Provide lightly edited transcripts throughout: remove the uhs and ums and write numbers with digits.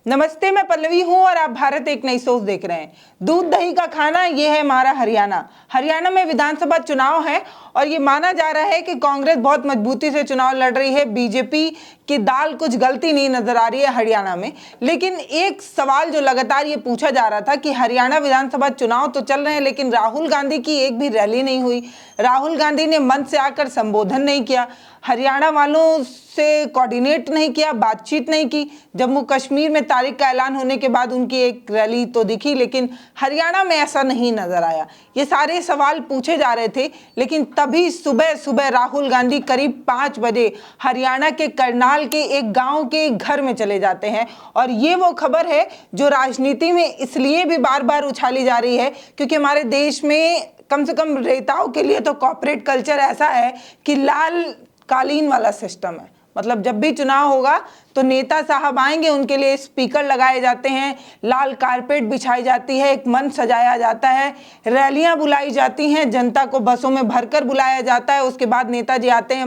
नमस्ते, मैं पल्लवी हूं और आप भारत एक नई सोच देख रहे हैं। दूध दही का खाना ये है हमारा हरियाणा। हरियाणा में विधानसभा चुनाव है और ये माना जा रहा है कि कांग्रेस बहुत मजबूती से चुनाव लड़ रही है। बीजेपी की दाल कुछ गलती नहीं नजर आ रही है हरियाणा में। लेकिन एक सवाल जो लगातार ये पूछा जा रहा था कि हरियाणा विधानसभा चुनाव तो चल रहे हैं, लेकिन राहुल गांधी की एक भी रैली नहीं हुई। राहुल गांधी ने मंच से आकर संबोधन नहीं किया, हरियाणा वालों से कोऑर्डिनेट नहीं किया, बातचीत नहीं की। जम्मू कश्मीर में तारीख का ऐलान होने के बाद उनकी एक रैली तो दिखी, लेकिन हरियाणा में ऐसा नहीं नजर आया। ये सारे सवाल पूछे जा रहे थे, लेकिन तभी सुबह सुबह राहुल गांधी करीब 5 बजे हरियाणा के करनाल के एक गांव के घर में चले जाते हैं। और ये वो खबर है जो राजनीति में इसलिए भी बार बार उछाली जा रही है क्योंकि हमारे देश में कम से कम नेताओं के लिए तो कॉर्पोरेट कल्चर ऐसा है कि लाल कालीन वाला सिस्टम है। मतलब जब भी चुनाव होगा तो नेता साहब आएंगे, उनके लिए स्पीकर लगाए जाते हैं, लाल कारपेट बिछाई जाती है, एक मंच सजाया जाता है, रैलियां बुलाई जाती हैं, जनता को बसों में भरकर बुलाया जाता है। उसके बाद नेताजी आते हैं,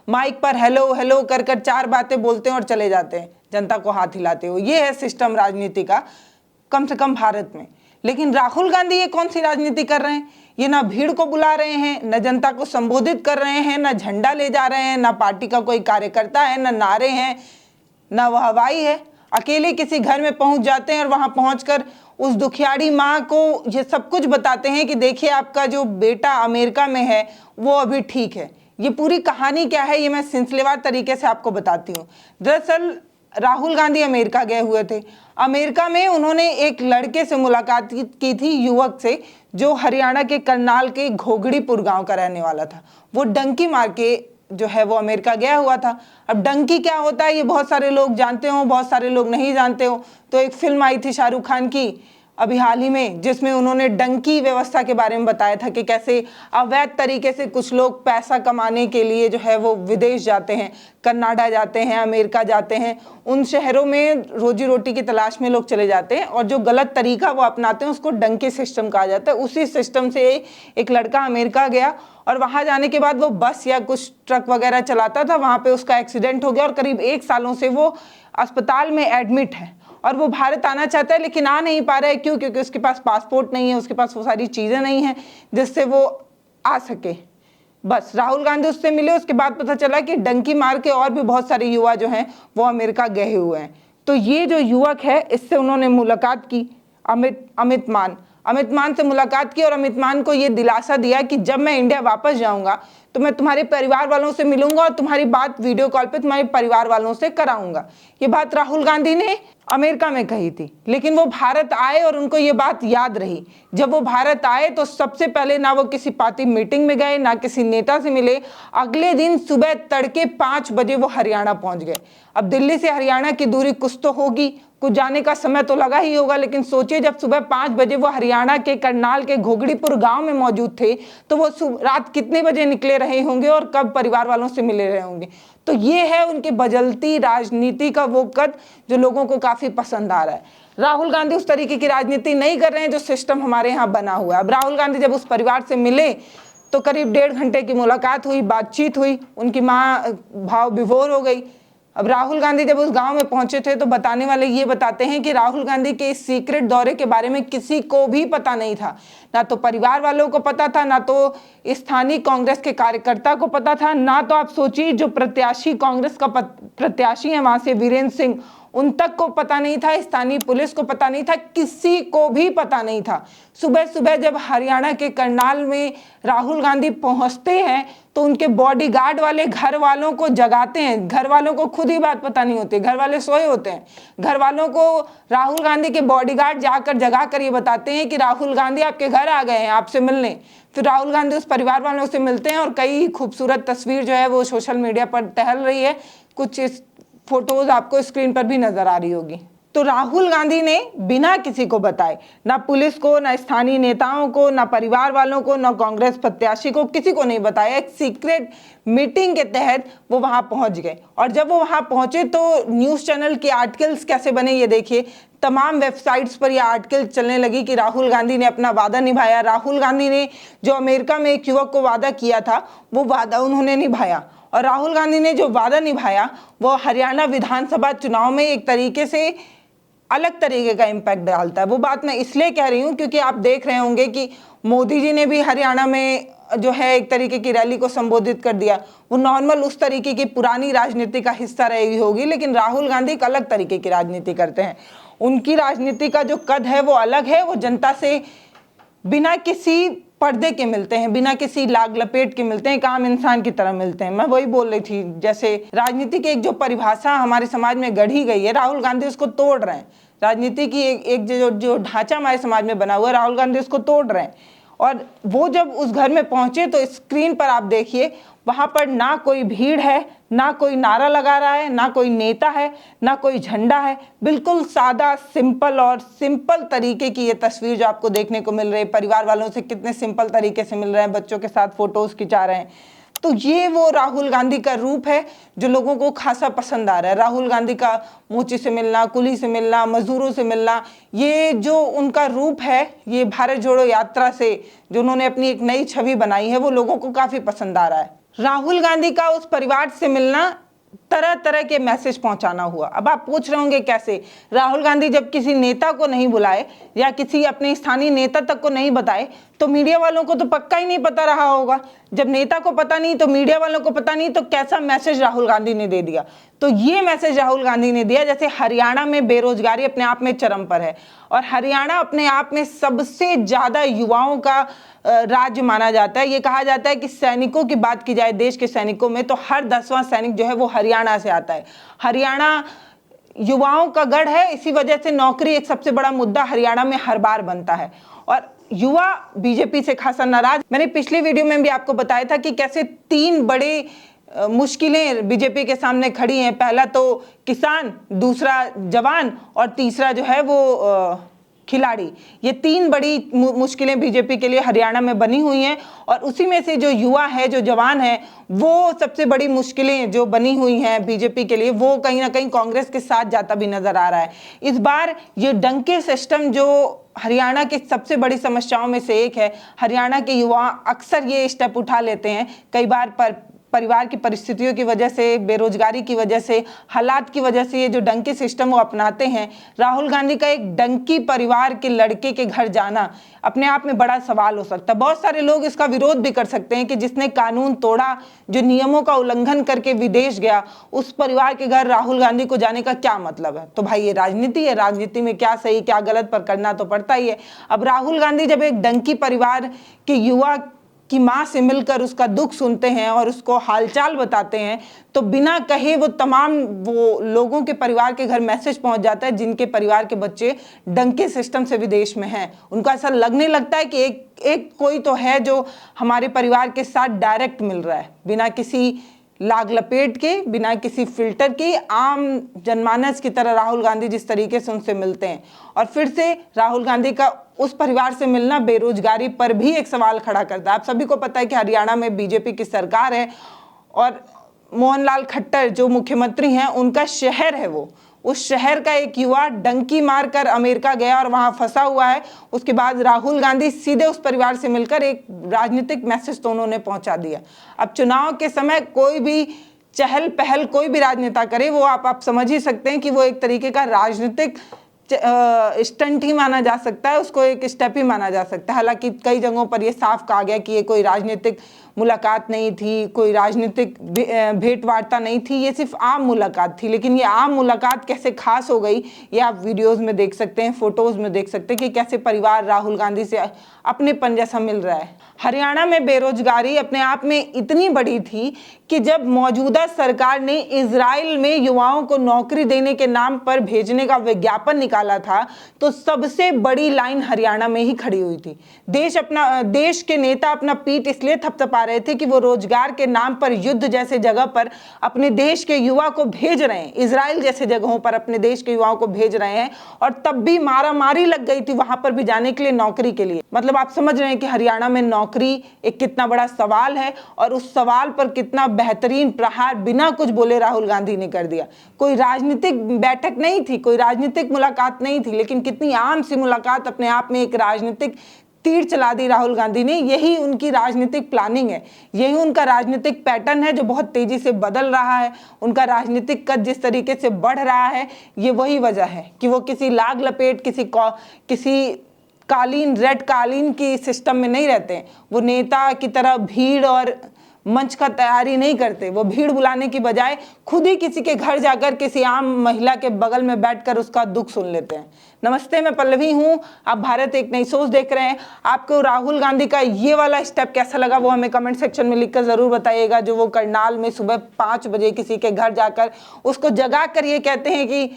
माइक पर हेलो हेलो कर कर 4 बातें बोलते हैं और चले जाते हैं, जनता को हाथ हिलाते हुए। ये है सिस्टम राजनीति का, कम से कम भारत में। लेकिन राहुल गांधी ये कौन सी राजनीति कर रहे हैं? ये ना भीड़ को बुला रहे हैं, न जनता को संबोधित कर रहे हैं, न झंडा ले जा रहे हैं, ना पार्टी का कोई कार्यकर्ता है, न नारे हैं, न वाहवाही है। अकेले किसी घर में पहुंच जाते हैं और वहां पहुंचकर उस दुखियारी माँ को ये सब कुछ बताते हैं कि देखिए आपका जो बेटा अमेरिका में है वो अभी ठीक है। ये पूरी कहानी क्या है ये मैं सिलसिलेवार तरीके से आपको बताती हूँ। दरअसल राहुल गांधी अमेरिका गए हुए थे। अमेरिका में उन्होंने एक लड़के से मुलाकात की थी, युवक से, जो हरियाणा के करनाल के घोगड़ीपुर गांव का रहने वाला था। वो डंकी मार के जो है वो अमेरिका गया हुआ था। अब डंकी क्या होता है ये बहुत सारे लोग जानते हो, बहुत सारे लोग नहीं जानते हो। तो एक फिल्म आई थी शाहरुख खान की अभी हाल ही में, जिसमें उन्होंने डंकी व्यवस्था के बारे में बताया था कि कैसे अवैध तरीके से कुछ लोग पैसा कमाने के लिए जो है वो विदेश जाते हैं, कनाडा जाते हैं, अमेरिका जाते हैं। उन शहरों में रोजी रोटी की तलाश में लोग चले जाते हैं और जो गलत तरीका वो अपनाते हैं उसको डंकी सिस्टम कहा जाता है। उसी सिस्टम से एक लड़का अमेरिका गया और वहाँ जाने के बाद वो बस या कुछ ट्रक वगैरह चलाता था, वहाँ पे उसका एक्सीडेंट हो गया और करीब 1 सालों से वो अस्पताल में एडमिट है। और वो भारत आना चाहता है लेकिन आ नहीं पा रहा है। क्यों? क्योंकि उसके पास पासपोर्ट नहीं है, उसके पास वो सारी चीज़ें नहीं हैं जिससे वो आ सके। बस राहुल गांधी उससे मिले, उसके बाद पता चला कि डंकी मार के और भी बहुत सारे युवा जो हैं वो अमेरिका गए हुए हैं। तो ये जो युवक है इससे उन्होंने मुलाकात की, अमित मान से मुलाकात की और अमित मान को ये दिलासा दिया कि जब मैं इंडिया वापस जाऊंगा तो मैं तुम्हारे परिवार वालों से मिलूंगा और तुम्हारी बात वीडियो कॉल पे तुम्हारे परिवार वालों से कराऊंगा। ये बात राहुल गांधी ने अमेरिका में कही थी, लेकिन वो भारत आए और उनको ये बात याद रही। जब वो भारत आए तो सबसे पहले ना वो किसी पार्टी मीटिंग में गए, ना किसी नेता से मिले। अगले दिन सुबह तड़के 5 बजे वो हरियाणा पहुंच गए। अब दिल्ली से हरियाणा की दूरी कुछ तो होगी, कुछ जाने का समय तो लगा ही होगा, लेकिन सोचिए जब सुबह 5 बजे वो हरियाणा के करनाल के घोगड़ीपुर गांव में मौजूद थे तो वो रात कितने बजे निकले रहे होंगे और कब परिवार वालों से मिले रहे होंगे। तो ये है उनकी बदलती राजनीति का वो कद जो लोगों को काफी पसंद आ रहा है। राहुल गांधी उस तरीके की राजनीति नहीं कर रहे हैं जो सिस्टम हमारे यहाँ बना हुआ है। अब राहुल गांधी जब उस परिवार से मिले तो करीब 1.5 घंटे की मुलाकात हुई, बातचीत हुई, उनकी माँ भाव विभोर हो गई। अब राहुल गांधी जब उस गांव में पहुंचे थे तो बताने वाले ये बताते हैं कि राहुल गांधी के इस सीक्रेट दौरे के बारे में किसी को भी पता नहीं था। ना तो परिवार वालों को पता था, ना तो स्थानीय कांग्रेस के कार्यकर्ता को पता था, ना तो आप सोचिए जो प्रत्याशी कांग्रेस का प्रत्याशी है वहां से वीरेंद्र सिंह, उन तक को पता नहीं था, स्थानीय पुलिस को पता नहीं था, किसी को भी पता नहीं था। सुबह सुबह जब हरियाणा के करनाल में राहुल गांधी पहुंचते हैं तो उनके बॉडीगार्ड वाले घर वालों को जगाते हैं। घर वालों को खुद ही बात पता नहीं होती, घर वाले सोए होते हैं। घर वालों को राहुल गांधी के बॉडीगार्ड जाकर जगा कर ये बताते हैं कि राहुल गांधी आपके घर आ गए हैं आपसे मिलने। फिर राहुल गांधी उस परिवार वालों से मिलते हैं और कई खूबसूरत तस्वीर जो है वो सोशल मीडिया पर टहल रही है। कुछ इस फोटोज आपको स्क्रीन पर भी नजर आ रही होगी। तो राहुल गांधी ने बिना किसी को बताए, ना पुलिस को, ना स्थानीय नेताओं को, ना परिवार वालों को, ना कांग्रेस प्रत्याशी को, किसी को नहीं बताया। एक सीक्रेट मीटिंग के तहत वो वहां पहुंच गए। और जब वो वहां पहुंचे तो न्यूज चैनल के आर्टिकल्स कैसे बने ये देखिए। तमाम वेबसाइट्स पर यह आर्टिकल चलने लगी कि राहुल गांधी ने अपना वादा निभाया। राहुल गांधी ने जो अमेरिका में एक युवक को वादा किया था वो वादा उन्होंने निभाया। और राहुल गांधी ने जो वादा निभाया वो हरियाणा विधानसभा चुनाव में एक तरीके से अलग तरीके का इम्पैक्ट डालता है। वो बात मैं इसलिए कह रही हूँ क्योंकि आप देख रहे होंगे कि मोदी जी ने भी हरियाणा में जो है एक तरीके की रैली को संबोधित कर दिया। वो नॉर्मल उस तरीके की पुरानी राजनीति का हिस्सा रही होगी, लेकिन राहुल गांधी एक अलग तरीके की राजनीति करते हैं। उनकी राजनीति का जो कद है वो अलग है। वो जनता से बिना किसी पर्दे के मिलते हैं, बिना किसी लाग लपेट के मिलते हैं, एक आम इंसान की तरह मिलते हैं। मैं वही बोल रही थी, जैसे राजनीति की एक जो परिभाषा हमारे समाज में गढ़ी गई है, राहुल गांधी उसको तोड़ रहे हैं। राजनीति की एक जो ढांचा हमारे समाज में बना हुआ है, राहुल गांधी उसको तोड़ रहे हैं। और वो जब उस घर में पहुंचे तो स्क्रीन पर आप देखिए, वहां पर ना कोई भीड़ है, ना कोई नारा लगा रहा है, ना कोई नेता है, ना कोई झंडा है। बिल्कुल सादा, सिंपल और सिंपल तरीके की ये तस्वीर जो आपको देखने को मिल रही है। परिवार वालों से कितने सिंपल तरीके से मिल रहे हैं, बच्चों के साथ फोटोज खिंचा रहे हैं। तो ये वो राहुल गांधी का रूप है जो लोगों को खासा पसंद आ रहा है। राहुल गांधी का मोची से मिलना, कुली से मिलना, मजदूरों से मिलना, ये जो उनका रूप है, ये भारत जोड़ो यात्रा से जो उन्होंने अपनी एक नई छवि बनाई है, वो लोगों को काफी पसंद आ रहा है। राहुल गांधी का उस परिवार से मिलना तरह तरह के मैसेज पहुंचाना हुआ। अब आप पूछ रहे होंगे कैसे? राहुल गांधी जब किसी नेता को नहीं बुलाए या किसी अपने स्थानीय नेता तक को नहीं बताए तो मीडिया वालों को तो पक्का ही नहीं पता रहा होगा। जब नेता को पता नहीं तो मीडिया वालों को पता नहीं, तो कैसा मैसेज राहुल गांधी ने दे दिया? तो ये मैसेज राहुल गांधी ने दिया जैसे हरियाणा में बेरोजगारी अपने आप में चरम पर है और हरियाणा अपने आप में सबसे ज्यादा युवाओं का राज्य माना जाता है। ये कहा जाता है कि सैनिकों की बात की जाए देश के सैनिकों में तो हर 10वां सैनिक जो है वो हरियाणा से आता है। हरियाणा युवाओं का गढ़ है, इसी वजह से नौकरी एक सबसे बड़ा मुद्दा हरियाणा में हर बार बनता है और युवा बीजेपी से खासा नाराज। मैंने पिछली वीडियो में भी आपको बताया था कि कैसे 3 बड़े मुश्किलें बीजेपी के सामने खड़ी हैं। पहला तो किसान, दूसरा जवान और तीसरा जो है वो खिलाड़ी। ये 3 बड़ी मुश्किलें बीजेपी के लिए हरियाणा में बनी हुई हैं और उसी में से जो युवा है, जो जवान है, वो सबसे बड़ी मुश्किलें जो बनी हुई हैं बीजेपी के लिए, वो कहीं ना कहीं कांग्रेस के साथ जाता भी नजर आ रहा है। इस बार ये डंके सिस्टम जो हरियाणा की सबसे बड़ी समस्याओं में से एक है, हरियाणा के युवा अक्सर ये स्टेप उठा लेते हैं। कई बार परिवार की परिस्थितियों की वजह से, बेरोजगारी की वजह से, हालात की वजह से ये जो डंकी सिस्टम वो अपनाते हैं। राहुल गांधी का एक डंकी परिवार के लड़के के घर जाना अपने आप में बड़ा सवाल हो सकता है। बहुत सारे लोग इसका विरोध भी कर सकते हैं कि जिसने कानून तोड़ा, जो नियमों का उल्लंघन करके विदेश गया, उस परिवार के घर राहुल गांधी को जाने का क्या मतलब है? तो भाई ये राजनीति है, राजनीति में क्या सही क्या गलत पर करना तो पड़ता ही है। अब राहुल गांधी जब एक डंकी परिवार के युवा की माँ से मिलकर उसका दुख सुनते हैं और उसको हालचाल बताते हैं तो बिना कहे वो तमाम वो लोगों के परिवार के घर मैसेज पहुंच जाता है जिनके परिवार के बच्चे डंके सिस्टम से विदेश में हैं। उनको ऐसा लगने लगता है कि एक कोई तो है जो हमारे परिवार के साथ डायरेक्ट मिल रहा है, बिना किसी लाग लपेट के, बिना किसी फिल्टर के, आम जनमानस की तरह राहुल गांधी जिस तरीके से उनसे मिलते हैं। और फिर से राहुल गांधी का उस परिवार से मिलना बेरोजगारी पर भी एक सवाल खड़ा करता है। आप सभी को पता है कि हरियाणा में बीजेपी की सरकार है और मोहनलाल खट्टर जो मुख्यमंत्री हैं, उनका शहर है वो, उस शहर का एक युवा डंकी मारकर अमेरिका गया और वहां फंसा हुआ है। उसके बाद राहुल गांधी सीधे उस परिवार से मिलकर एक राजनीतिक मैसेज तो उन्होंने पहुंचा दिया। अब चुनाव के समय कोई भी चहल पहल कोई भी राजनेता करे, वो आप समझ ही सकते हैं कि वो एक तरीके का राजनीतिक स्टंट ही माना जा सकता है, उसको एक स्टेप ही माना जा सकता है। हालांकि कई जगहों पर यह साफ कहा गया कि ये कोई राजनीतिक मुलाकात नहीं थी, कोई राजनीतिक भेंट वार्ता नहीं थी, ये सिर्फ आम मुलाकात थी। लेकिन ये आम मुलाकात कैसे खास हो गई ये आप वीडियोस में देख सकते हैं, फोटोज में देख सकते हैं कि कैसे परिवार राहुल गांधी से अपनेपन जैसा मिल रहा है। हरियाणा में बेरोजगारी अपने आप में इतनी बड़ी थी कि जब मौजूदा सरकार ने इजराइल में युवाओं को नौकरी देने के नाम पर भेजने का विज्ञापन निकाला था तो सबसे बड़ी लाइन हरियाणा में ही खड़ी हुई थी। देश के नेता अपना पीठ इसलिए थपथपा रहे थे कि वो रोजगार के नाम पर युद्ध जैसे जगह पर अपने देश के युवा को भेज रहे हैं, इजराइल जैसे जगहों पर अपने देश के युवाओं को भेज रहे हैं और तब भी मारामारी लग गई थी वहां पर भी जाने के लिए, नौकरी के लिए। मतलब आप समझ रहे हैं कि हरियाणा में नौकरी एक कितना बड़ा सवाल है और उस सवाल पर कितना बेहतरीन प्रहार बिना कुछ बोले राहुल गांधी ने कर दिया। कोई राजनीतिक बैठक नहीं थी, कोई राजनीतिक मुलाकात नहीं थी, लेकिन कितनी आम सी मुलाकात अपने आप में एक राजनीतिक तीर चला दी राहुल गांधी ने। यही उनकी राजनीतिक प्लानिंग है, यही उनका राजनीतिक पैटर्न है जो बहुत तेजी से बदल रहा है। उनका राजनीतिक कद जिस तरीके से बढ़ रहा है, ये वही वजह है कि वो किसी लाग लपेट, किसी कालीन, रेड कालीन की सिस्टम में नहीं रहते। वो नेता की तरह भीड़ और मंच का तैयारी नहीं करते। वो भीड़ बुलाने की बजाय खुद ही किसी के घर जाकर किसी आम महिला के बगल में बैठकर उसका दुख सुन लेते हैं। नमस्ते, मैं पल्लवी हूँ, आप भारत एक नई सोच देख रहे हैं। आपको राहुल गांधी का ये वाला स्टेप कैसा लगा वो हमें कमेंट सेक्शन में लिखकर ज़रूर बताइएगा। जो वो करनाल में सुबह 5 बजे किसी के घर जाकर उसको जगा कर ये कहते हैं कि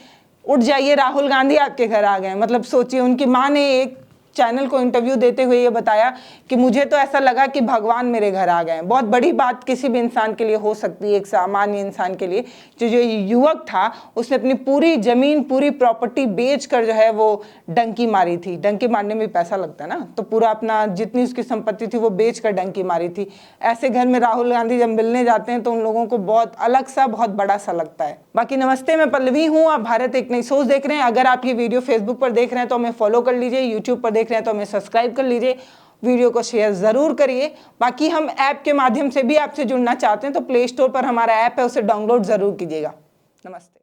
उठ जाइए, राहुल गांधी आपके घर आ गए। मतलब सोचिए, उनकी माँ ने एक चैनल को इंटरव्यू देते हुए ये बताया कि मुझे तो ऐसा लगा कि भगवान मेरे घर आ गए। बहुत बड़ी बात किसी भी इंसान के लिए हो सकती है, एक सामान्य इंसान के लिए। जो युवक था उसने अपनी पूरी जमीन, पूरी प्रॉपर्टी बेचकर जो है वो डंकी मारी थी। डंकी मारने में पैसा लगता है ना, तो पूरा अपना जितनी उसकी संपत्ति थी वो बेचकर डंकी मारी थी। ऐसे घर में राहुल गांधी जब मिलने जाते हैं तो उन लोगों को बहुत अलग सा, बहुत बड़ा सा लगता है। बाकी नमस्ते, मैं पल्लवी हूँ, आप भारत एक नई सोच देख रहे हैं। अगर आप ये वीडियो फेसबुक पर देख रहे हैं तो हमें फॉलो कर लीजिए, यूट्यूब पर देख रहे हैं तो हमें सब्सक्राइब कर लीजिए, वीडियो को शेयर ज़रूर करिए। बाकी हम ऐप के माध्यम से भी आपसे जुड़ना चाहते हैं तो प्ले स्टोर पर हमारा ऐप है, उसे डाउनलोड ज़रूर कीजिएगा। नमस्ते।